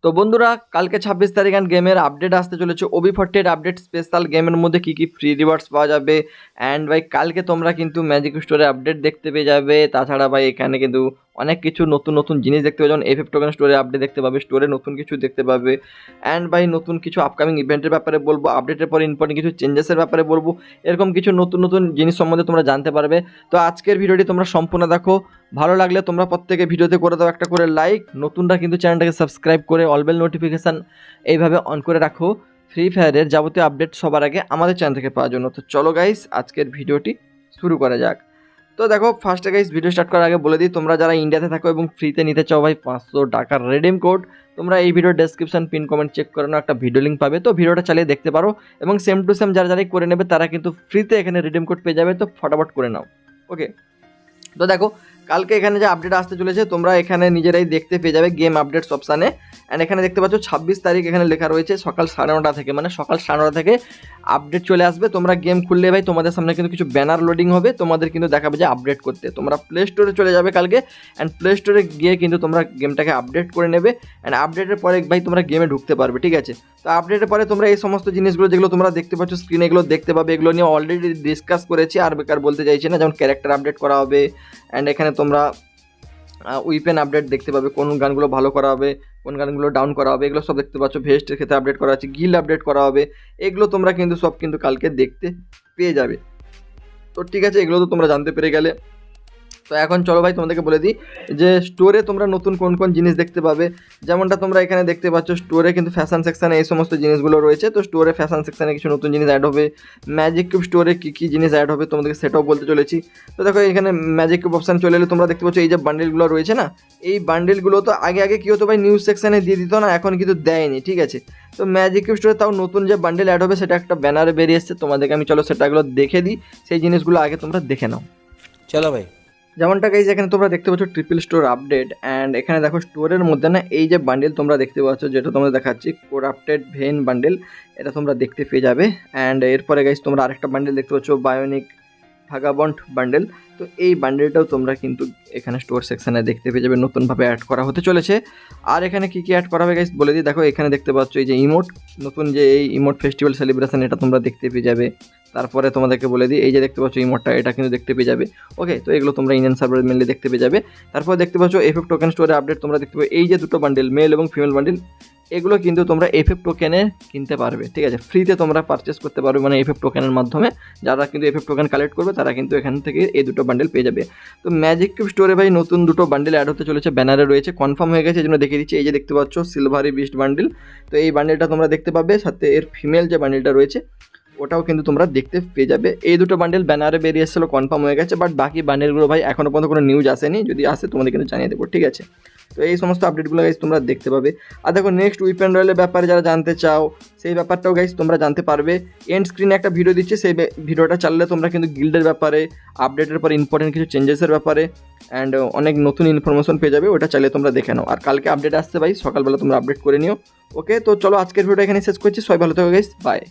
তো বন্ধুরা কালকে 26 তারিখ গেমের আপডেট আসতে চলেছে OB48 আপডেট স্পেশাল গেমের মধ্যে কী কী ফ্রি রিওয়ার্ডস পাওয়া যাবে। অ্যান্ড ভাই কালকে তোমরা কিন্তু ম্যাজিক স্টোরে আপডেট দেখতে পেয়ে যাবে। তাছাড়া ভাই এখানে কিন্তু অনেক কিছু নতুন নতুন জিনিস দেখতে পাবে, যেমন FF টোকেন স্টোরে আপডেট দেখতে পাবে, স্টোরে নতুন কিছু দেখতে পাবে। অ্যান্ড ভাই নতুন কিছু আপকামিং ইভেন্টের ব্যাপারে বলবো, আপডেটের পরে ইম্পর্টেন্ট কিছু চেঞ্জেসের ব্যাপারে বলবো, এরকম কিছু নতুন নতুন জিনিস সম্বন্ধে তোমরা জানতে পারবে। তো আজকের ভিডিওটি তোমরা সম্পূর্ণ দেখো, ভালো লাগলে তোমরা প্রত্যেকে ভিডিওতে করে দাও একটা করে লাইক, নতুনরা কিন্তু চ্যানেলটাকে সাবস্ক্রাইব করে অল বেল নোটিফিকেশান এইভাবে অন করে রাখো ফ্রি ফায়ারের যাবতীয় আপডেট সবার আগে আমাদের চ্যানেল থেকে পাওয়ার জন্য। তো চলো গাইস আজকের ভিডিওটি শুরু করা যাক। তো দেখো ফার্স্টে গাইস ভিডিও স্টার্ট করার আগে বলে দিই, তোমরা যারা ইন্ডিয়াতে থাকো এবং ফ্রিতে নিতে চাও ভাই 500 টাকার রেডিম কোড, তোমরা এই ভিডিওর ডেসক্রিপশন পিন কমেন্ট চেক করে নাও, একটা ভিডিও লিঙ্ক পাবে, তো ভিডিওটা চালিয়ে দেখতে পারো। এবং সেম টু সেম যারা যারাই করে নেবে তারা কিন্তু ফ্রিতে এখানে রিডিম কোড পেয়ে যাবে, তো ফটাফট করে নাও। ওকে, তো দেখো কালকে এখানে যে আপডেট আসতে চলেছে তোমরা এখানে নিজেরাই দেখতে পেয়ে যাবে গেম আপডেটস অপশানে। অ্যান্ড এখানে দেখতে পাচ্ছ 26 তারিখ এখানে লেখা রয়েছে সকাল 9:30 থেকে, মানে সকাল 9:30 থেকে আপডেট চলে আসবে। তোমরা গেম খুললে ভাই তোমাদের সামনে কিন্তু কিছু ব্যানার লোডিং হবে, তোমাদের কিন্তু দেখাবে যে আপডেট করতে। তোমরা প্লে স্টোরে চলে যাবে কালকে, অ্যান্ড প্লে স্টোরে গিয়ে কিন্তু তোমরা গেমটাকে আপডেট করে নেবে। অ্যান্ড আপডেটের পরে ভাই তোমরা গেমে ঢুকতে পারবে, ঠিক আছে। তো আপডেটের পরে তোমরা এই সমস্ত জিনিসগুলো যেগুলো তোমরা দেখতে পাচ্ছ স্ক্রিনে এগুলো দেখতে পাবে, এগুলো নিয়ে অলরেডি ডিসকাস করেছি, আর বেকার বলতে চাইছি না। যেমন ক্যারেক্টার আপডেট করা হবে, অ্যান্ড এখানে তোমরা উইপেন আপডেট দেখতে পাবে, কোন গানগুলো ভালো করা হবে, কোন গানগুলো ডাউন করা হবে, এগুলো সব দেখতে পাচ্ছ। ভেস্টের ক্ষেত্রে আপডেট করা আছে, গিল আপডেট করা হবে, এগুলো তোমরা কিন্তু সব কিন্তু কালকে দেখতে পেয়ে যাবে। তো ঠিক আছে, এগুলো তো তোমরা জানতে পেরে গেলে। তো এখন চলো ভাই তোমাদেরকে বলে দিই যে স্টোরে তোমরা নতুন কোন কোন জিনিস দেখতে পাবে। যেমনটা তোমরা এখানে দেখতে পাচ্ছ স্টোরে কিন্তু ফ্যাশন সেকশানে এই সমস্ত জিনিসগুলো রয়েছে। তো স্টোরে ফ্যাশন সেকশানে কিছু নতুন জিনিস অ্যাড হবে। ম্যাজিক কিউব স্টোরে কী কী জিনিস অ্যাড হবে তোমাদেরকে সেটাও বলতে চলেছি। তো দেখো এখানে ম্যাজিক কিউব অপশান চলে এলে তোমরা দেখতে পাচ্ছ এই যে বান্ডেলগুলো রয়েছে না, এই বান্ডেলগুলো তো আগে কী হতো ভাই নিউজ সেকশানে দিয়ে দিত না, এখন কিন্তু দেয়নি, ঠিক আছে। তো ম্যাজিক কিউব স্টোরে তাও নতুন যে বান্ডেল অ্যাড হবে সেটা একটা ব্যানারে বেরিয়ে এসছে, তোমাদেরকে আমি চলো সেটাগুলো দেখে দিই, সেই জিনিসগুলো আগে তোমরা দেখে নাও। চলো ভাই। যেমনটা গাইজ এখানে তোমরা দেখতে পাচ্ছ ট্রিপল স্টোর আপডেট। অ্যান্ড এখানে দেখো স্টোরের মধ্যে না এই যে বান্ডেল তোমরা দেখতে পাচ্ছ, যেটা তোমরা দেখাচ্ছি করাপ্টেড ভেন বান্ডেল, এটা তোমরা দেখতে পেয়ে যাবে। অ্যান্ড এরপরে গাইজ তোমরা আরেকটা বান্ডেল দেখতে পাচ্ছ বায়োনিক ভাগাবন্ড বান্ডেল। তো এই বান্ডেলটাও তোমরা কিন্তু এখানে স্টোর সেকশানে দেখতে পেয়ে যাবে, নতুনভাবে অ্যাড করা হতে চলেছে। আর এখানে কী কী অ্যাড করা হবে গাইজ বলে দিই, দেখো এখানে দেখতে পাচ্ছ এই যে ইমোট, নতুন যে এই ইমোট ফেস্টিভ্যাল সেলিব্রেশন, এটা তোমরা দেখতে পেয়ে যাবে। তারপরে তোমাদেরকে বলে দিই এই যে দেখতে পাচ্ছ ইমোটটা, এটা কিন্তু দেখতে পেয়ে যাবে। ওকে, তো এগুলো তোমরা ইন্ডিয়ান সার্ভারে মেনলি দেখতে পেয়ে যাবে। তারপর দেখতে পাচ্ছ FF টোকেন স্টোরে আপডেট, তোমরা দেখতে পাবে এই যে দুটো বান্ডেল মেল এবং ফিমেল বান্ডেল, এগুলো কিন্তু তোমরা FF টোকেনে কিনতে পারবে, ঠিক আছে। ফ্রিতে তোমরা পারচেস করতে পারবে, মানে FF টোকেনের মাধ্যমে যারা কিন্তু FF টোকেন কালেক্ট করবে তারা কিন্তু এখান থেকে এই দুটো বান্ডেল পেয়ে যাবে। তো ম্যাজিক কিউব স্টোরে ভাই নতুন দুটো বান্ডেল অ্যাড হতে চলেছে, ব্যানারে রয়েছে, কনফার্ম হয়ে গেছে, এই জন্য দেখিয়ে দিচ্ছি। এই যে দেখতে পাচ্ছ সিলভারি বিস্ট বান্ডেল, তো এই বান্ডেলটা তোমরা দেখতে পাবে, সাথে এর ফিমেল যে বান্ডেলটা রয়েছে ওটাও কিন্তু তোমরা দেখতে পেয়ে যাবে। এই দুটো বান্ডেল ব্যানারে বেরিয়ে এসেছিলো, কনফার্ম হয়ে গেছে, বাট বাকি বান্ডেলগুলো ভাই এখনও পর্যন্ত কোনো নিউজ আসেনি, যদি আসে তোমাদের কিন্তু জানিয়ে দেবো, ঠিক আছে। তো এই সমস্ত আপডেটগুলো গাইজ তোমরা দেখতে পাবে। আর দেখো নেক্সট উইপেন রয়েলের ব্যাপারে যারা জানতে চাও সেই ব্যাপারটাও গাইজ তোমরা জানতে পারবে। এন্ড স্ক্রিনে একটা ভিডিও দিচ্ছে, সেই ভিডিওটা চাললে তোমরা কিন্তু গিল্ডের ব্যাপারে, আপডেটের পর ইম্পর্টেন্ট কিছু চেঞ্জেসের ব্যাপারে অ্যান্ড অনেক নতুন ইনফরমেশন পেয়ে যাবে, ওটা চাইলে তোমরা দেখে নাও। আর কালকে আপডেট আসছে ভাই, সকালবেলা তোমরা আপডেট করে নিও। ওকে, তো চলো আজকের ভিডিওটা এখানে শেষ করছি, সবাই ভালো থাকো গাইজ, বাই।